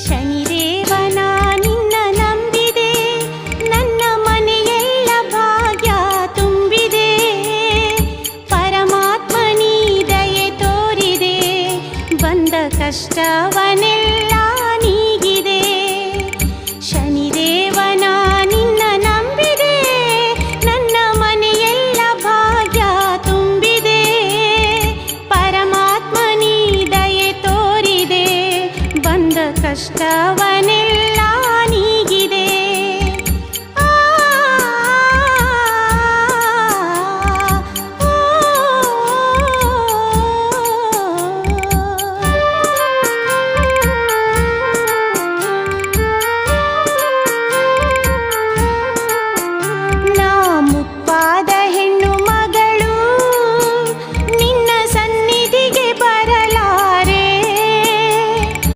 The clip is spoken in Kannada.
ಶನಿದೇವನ ನಿನ್ನ ನಂಬಿದೆ, ನನ್ನ ಮನೆಯೆಲ್ಲ ಭಾಗ್ಯ ತುಂಬಿದೆ. ಪರಮಾತ್ಮ ನೀ ದಯೆ ತೋರಿದೆ, ಬಂದ ಕಷ್ಟವನೆಲ್ಲ ನೀಗಿದೆ. ಶನಿದೇವನ ನಿನ್ನ ನಂಬಿದೆ, ನನ್ನ ಮನೆಯೆಲ್ಲ ಭಾಗ್ಯ ತುಂಬಿದೆ. ಪರಮಾತ್ಮ ನೀ ದಯೆ ತೋರಿದೆ, ಬಂದ ಕಷ್ಟವನೆಲ್ಲ